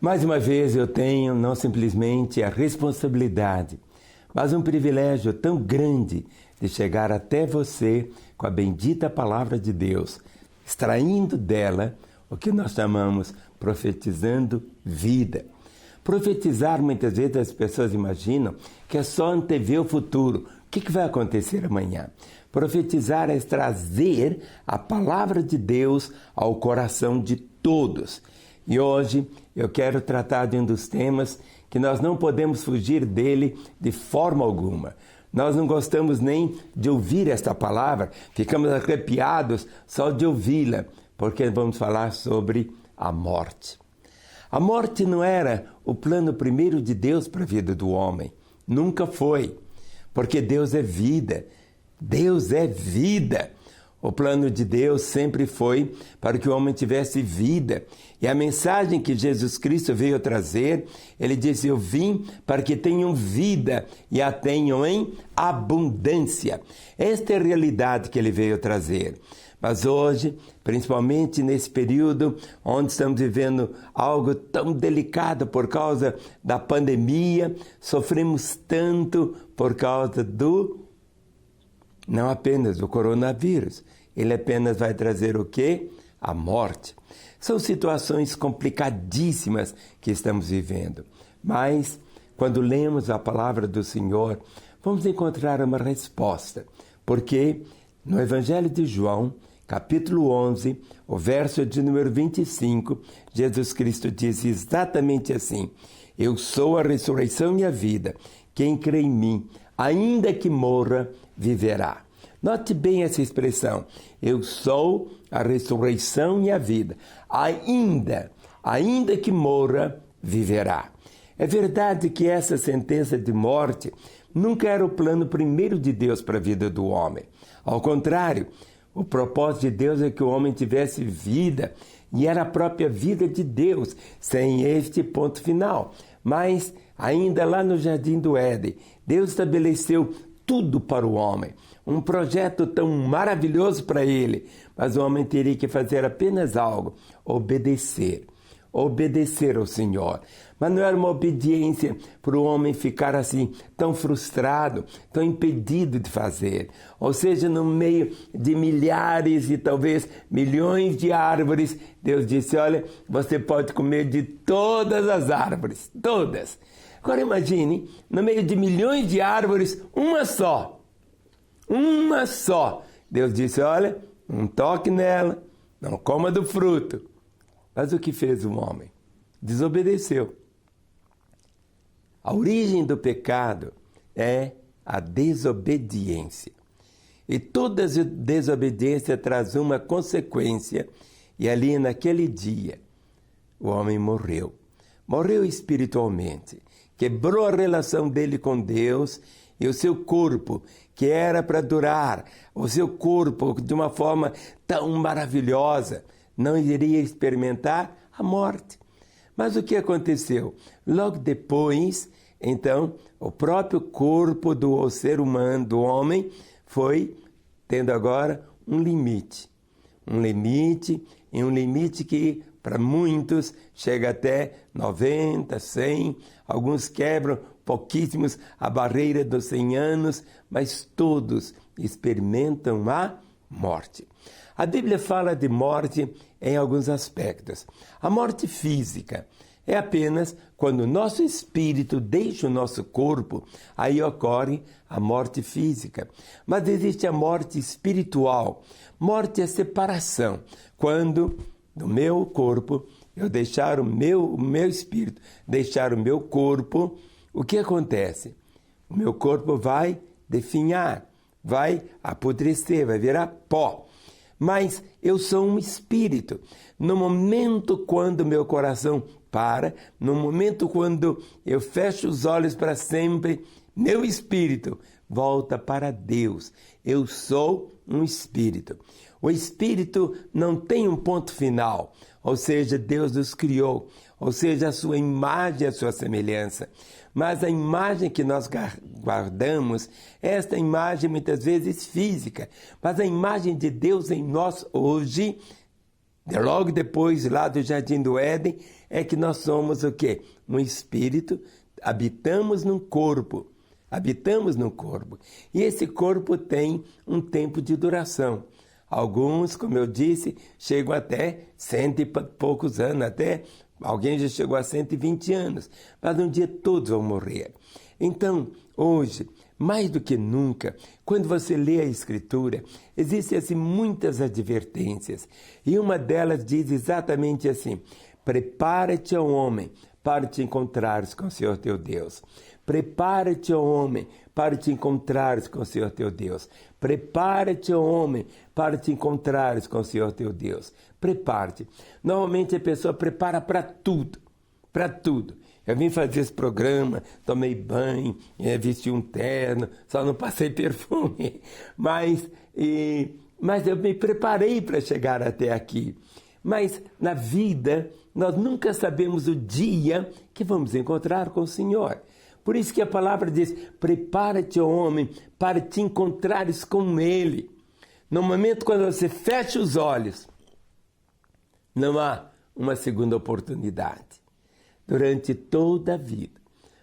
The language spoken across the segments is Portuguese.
Mais uma vez eu tenho não simplesmente a responsabilidade, mas um privilégio tão grande de chegar até você com a bendita palavra de Deus, extraindo dela o que nós chamamos profetizando vida. Profetizar, muitas vezes as pessoas imaginam que é só antever o futuro. O que vai acontecer amanhã? Profetizar é trazer a palavra de Deus ao coração de todos. E hoje eu quero tratar de um dos temas que nós não podemos fugir dele de forma alguma. Nós não gostamos nem de ouvir esta palavra, ficamos arrepiados só de ouvi-la, porque vamos falar sobre a morte. A morte não era o plano primeiro de Deus para a vida do homem. Nunca foi, porque Deus é vida. Deus é vida. O plano de Deus sempre foi para que o homem tivesse vida. E a mensagem que Jesus Cristo veio trazer, ele disse: eu vim para que tenham vida e a tenham em abundância. Esta é a realidade que ele veio trazer. Mas hoje, principalmente nesse período onde estamos vivendo algo tão delicado por causa da pandemia, sofremos tanto por causa não apenas do coronavírus. Ele apenas vai trazer o quê? A morte. São situações complicadíssimas que estamos vivendo. Mas, quando lemos a palavra do Senhor, vamos encontrar uma resposta. Porque no Evangelho de João, capítulo 11, o verso de número 25, Jesus Cristo diz exatamente assim: eu sou a ressurreição e a vida. Quem crê em mim, ainda que morra, viverá. Note bem essa expressão. Eu sou a ressurreição e a vida. Ainda que morra, viverá. É verdade que essa sentença de morte nunca era o plano primeiro de Deus para a vida do homem. Ao contrário, o propósito de Deus é que o homem tivesse vida, e era a própria vida de Deus, sem este ponto final. Mas, ainda lá no Jardim do Éden, Deus estabeleceu tudo para o homem, um projeto tão maravilhoso para ele, mas o homem teria que fazer apenas algo: obedecer ao Senhor. Mas não era uma obediência para o homem ficar assim, tão frustrado, tão impedido de fazer. Ou seja, no meio de milhares e talvez milhões de árvores, Deus disse: olha, você pode comer de todas as árvores, todas. Agora imagine, no meio de milhões de árvores, uma só. Deus disse: olha, não toque nela, não coma do fruto. Mas o que fez o homem? Desobedeceu. A origem do pecado é a desobediência. E toda desobediência traz uma consequência. E ali naquele dia, o homem morreu. Morreu espiritualmente. Quebrou a relação dele com Deus, e o seu corpo, que era para durar, o seu corpo de uma forma tão maravilhosa, não iria experimentar a morte. Mas o que aconteceu? Logo depois, então, o próprio corpo do ser humano, do homem, foi tendo agora um limite. Um limite que para muitos chega até 90, 100, alguns quebram pouquíssimos a barreira dos 100 anos, mas todos experimentam a morte. A Bíblia fala de morte em alguns aspectos. A morte física é apenas quando o nosso espírito deixa o nosso corpo, aí ocorre a morte física. Mas existe a morte espiritual. Morte é separação. Quando do meu corpo eu deixar o meu espírito, deixar o meu corpo, o que acontece? O meu corpo vai definhar, vai apodrecer, vai virar pó. Mas eu sou um espírito. No momento quando meu coração para, no momento quando eu fecho os olhos para sempre, meu espírito volta para Deus. Eu sou um espírito. O espírito não tem um ponto final, ou seja, Deus nos criou, ou seja, a sua imagem, a sua semelhança. Mas a imagem que nós guardamos, esta imagem muitas vezes física, mas a imagem de Deus em nós hoje Logo depois, lá do Jardim do Éden, é que nós somos o quê? Um espírito, habitamos num corpo. Habitamos num corpo. E esse corpo tem um tempo de duração. Alguns, como eu disse, chegam até 100 e poucos anos, até alguém já chegou a 120 anos. Mas um dia todos vão morrer. Então, hoje, mais do que nunca, quando você lê a Escritura, existem assim, muitas advertências. E uma delas diz exatamente assim: prepara-te, ó homem, para te encontrares com o Senhor teu Deus. Prepara-te, ó homem, para te encontrares com o Senhor teu Deus. Prepara-te, ó homem, para te encontrares com o Senhor teu Deus. Prepare-te. Normalmente a pessoa prepara para tudo, para tudo. Eu vim fazer esse programa, tomei banho, vesti um terno, só não passei perfume. Mas eu me preparei para chegar até aqui. Mas na vida, nós nunca sabemos o dia que vamos encontrar com o Senhor. Por isso que a palavra diz: prepara-te, ó homem, para te encontrares com Ele. No momento quando você fecha os olhos, não há uma segunda oportunidade. Durante toda a vida.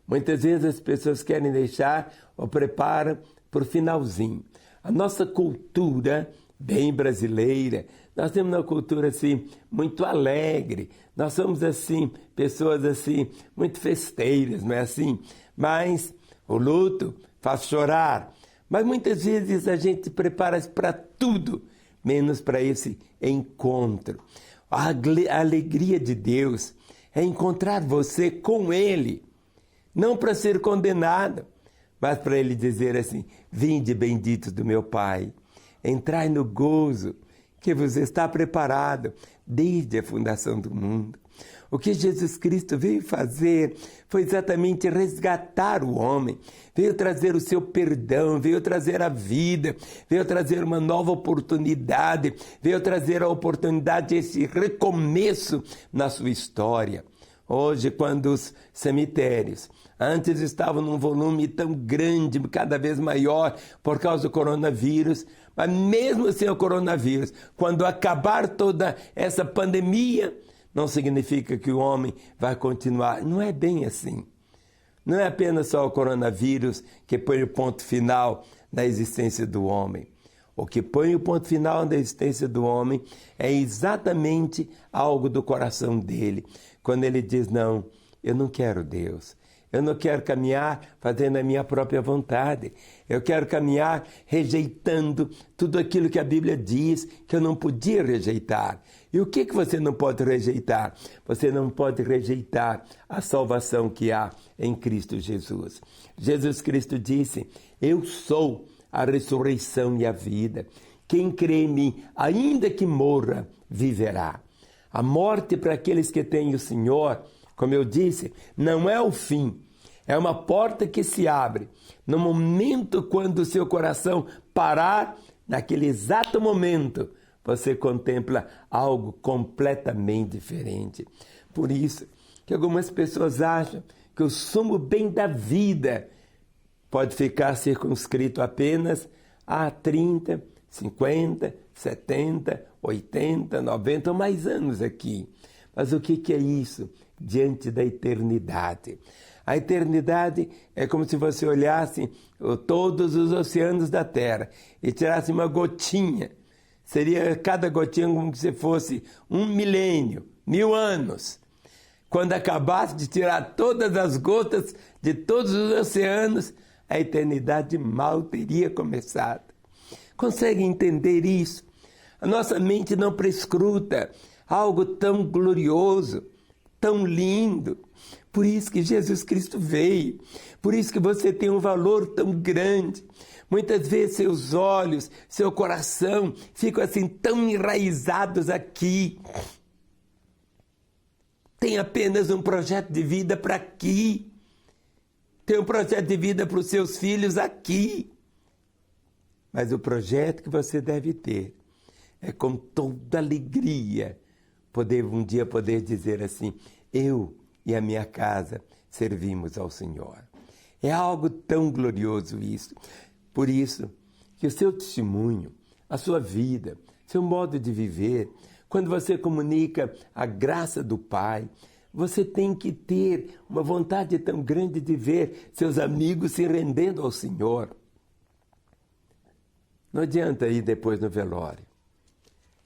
Muitas vezes as pessoas querem deixar ou preparam para o finalzinho. A nossa cultura, bem brasileira, nós temos uma cultura assim, muito alegre. Nós somos assim, pessoas assim, muito festeiras, não é assim? Mas o luto faz chorar. Mas muitas vezes a gente prepara para tudo, menos para esse encontro. A alegria de Deus é encontrar você com Ele, não para ser condenado, mas para Ele dizer assim: vinde benditos do meu Pai, entrai no gozo que vos está preparado desde a fundação do mundo. O que Jesus Cristo veio fazer foi exatamente resgatar o homem, veio trazer o seu perdão, veio trazer a vida, veio trazer uma nova oportunidade, veio trazer a oportunidade desse recomeço na sua história. Hoje, quando os cemitérios antes estavam num volume tão grande, cada vez maior, por causa do coronavírus, mas mesmo sem o coronavírus, quando acabar toda essa pandemia, não significa que o homem vai continuar. Não é bem assim. Não é apenas só o coronavírus que põe o ponto final na existência do homem. O que põe o ponto final na existência do homem é exatamente algo do coração dele. Quando ele diz: não, eu não quero Deus. Eu não quero caminhar fazendo a minha própria vontade. Eu quero caminhar rejeitando tudo aquilo que a Bíblia diz que eu não podia rejeitar. E o que você não pode rejeitar? Você não pode rejeitar a salvação que há em Cristo Jesus. Jesus Cristo disse: eu sou a ressurreição e a vida. Quem crê em mim, ainda que morra, viverá. A morte para aqueles que têm o Senhor, como eu disse, não é o fim. É uma porta que se abre. No momento quando o seu coração parar, naquele exato momento, você contempla algo completamente diferente. Por isso que algumas pessoas acham que o sumo bem da vida pode ficar circunscrito apenas a 30, 50, 70, 80, 90 ou mais anos aqui. Mas o que é isso diante da eternidade? A eternidade é como se você olhasse todos os oceanos da Terra e tirasse uma gotinha. Seria cada gotinha como se fosse 1 milênio, 1000 anos. Quando acabasse de tirar todas as gotas de todos os oceanos, a eternidade mal teria começado. Consegue entender isso? A nossa mente não prescruta algo tão glorioso, tão lindo. Por isso que Jesus Cristo veio. Por isso que você tem um valor tão grande. Muitas vezes seus olhos, seu coração ficam assim tão enraizados aqui. Tem apenas um projeto de vida para aqui. Tem um projeto de vida para os seus filhos aqui. Mas o projeto que você deve ter é com toda alegria poder um dia poder dizer assim: eu e a minha casa servimos ao Senhor. É algo tão glorioso isso. Por isso que o seu testemunho, a sua vida, seu modo de viver, Quando você comunica a graça do Pai, você tem que ter uma vontade tão grande de ver seus amigos se rendendo ao Senhor. Não adianta ir depois no velório.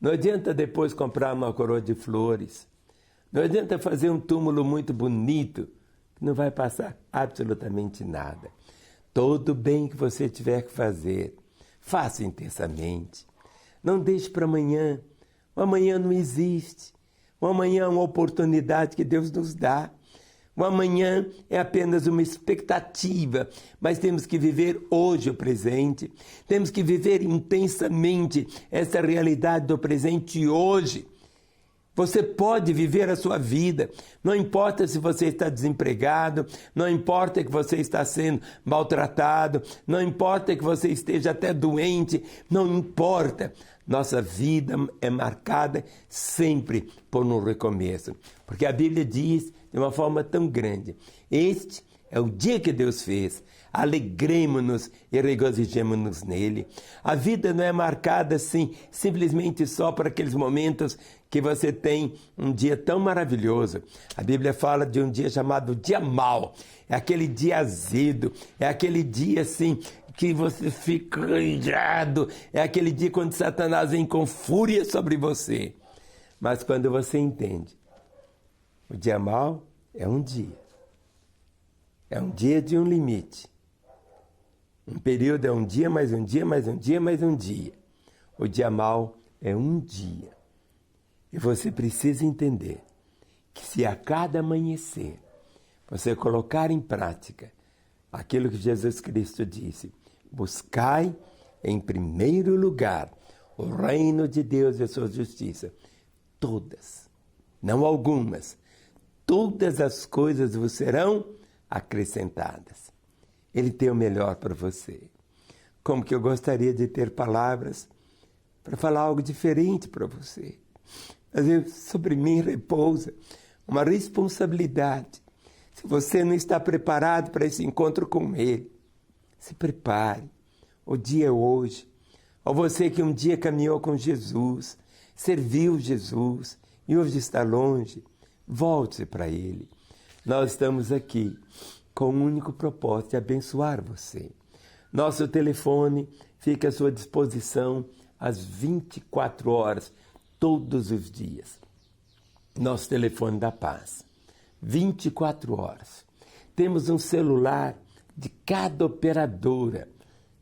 Não adianta depois comprar uma coroa de flores. Não adianta fazer um túmulo muito bonito, que não vai passar absolutamente nada. Todo bem que você tiver que fazer, faça intensamente. Não deixe para amanhã. O amanhã não existe. O amanhã é uma oportunidade que Deus nos dá. O amanhã é apenas uma expectativa, mas temos que viver hoje o presente. Temos que viver intensamente essa realidade do presente hoje. Você pode viver a sua vida, não importa se você está desempregado, não importa que você está sendo maltratado, não importa que você esteja até doente, não importa. Nossa vida é marcada sempre por um recomeço, porque a Bíblia diz de uma forma tão grande, este é o dia que Deus fez, alegremo-nos e regozijemo-nos nele. A vida não é marcada assim, simplesmente só por aqueles momentos que você tem um dia tão maravilhoso. A Bíblia fala de um dia chamado dia mau, é aquele dia azedo, é aquele dia assim que você fica irado, é aquele dia quando Satanás vem com fúria sobre você. Mas quando você entende, o dia mau é um dia. É um dia de um limite. Um período é um dia, mais um dia, mais um dia, mais um dia. O dia mau é um dia. E você precisa entender que se a cada amanhecer você colocar em prática aquilo que Jesus Cristo disse, buscai em primeiro lugar o reino de Deus e a sua justiça, todas, não algumas, todas as coisas vos serão acrescentadas. Ele tem o melhor para você. Como que eu gostaria de ter palavras para falar algo diferente para você. Mas sobre mim repousa uma responsabilidade. Se você não está preparado para esse encontro com Ele, se prepare. O dia é hoje. Ou você que um dia caminhou com Jesus, serviu Jesus e hoje está longe, volte para Ele. Nós estamos aqui com o único propósito de abençoar você. Nosso telefone fica à sua disposição às 24 horas, todos os dias. Nosso telefone da paz, 24 horas. Temos um celular de cada operadora,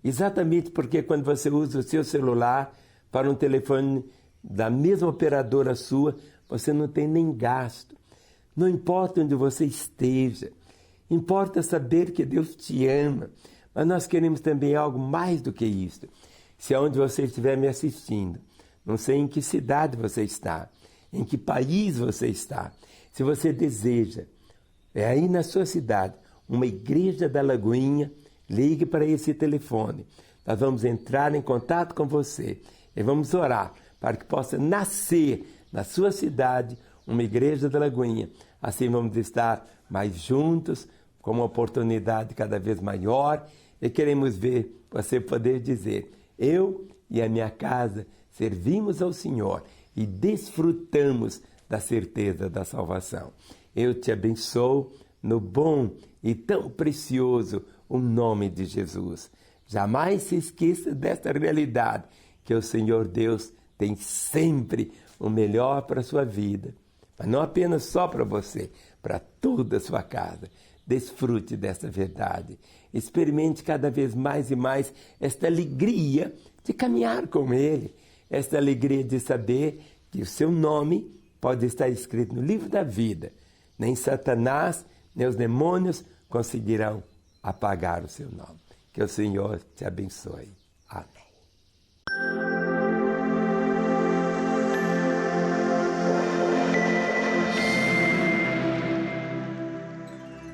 exatamente porque quando você usa o seu celular para um telefone da mesma operadora sua, você não tem nem gasto. Não importa onde você esteja, importa saber que Deus te ama, mas nós queremos também algo mais do que isso. Se aonde você estiver me assistindo, não sei em que cidade você está, em que país você está, se você deseja, é aí na sua cidade, uma igreja da Lagoinha, ligue para esse telefone. Nós vamos entrar em contato com você e vamos orar para que possa nascer na sua cidade uma igreja da Lagoinha. Assim vamos estar mais juntos, com uma oportunidade cada vez maior, e queremos ver você poder dizer, eu e a minha casa servimos ao Senhor e desfrutamos da certeza da salvação. Eu te abençoo no bom e tão precioso o nome de Jesus. Jamais se esqueça desta realidade, que o Senhor Deus tem sempre o melhor para a sua vida, mas não apenas só para você, para toda a sua casa. Desfrute dessa verdade. Experimente cada vez mais e mais esta alegria de caminhar com Ele, esta alegria de saber que o seu nome pode estar escrito no livro da vida. Nem Satanás, nem os demônios conseguirão apagar o seu nome. Que o Senhor te abençoe. Amém.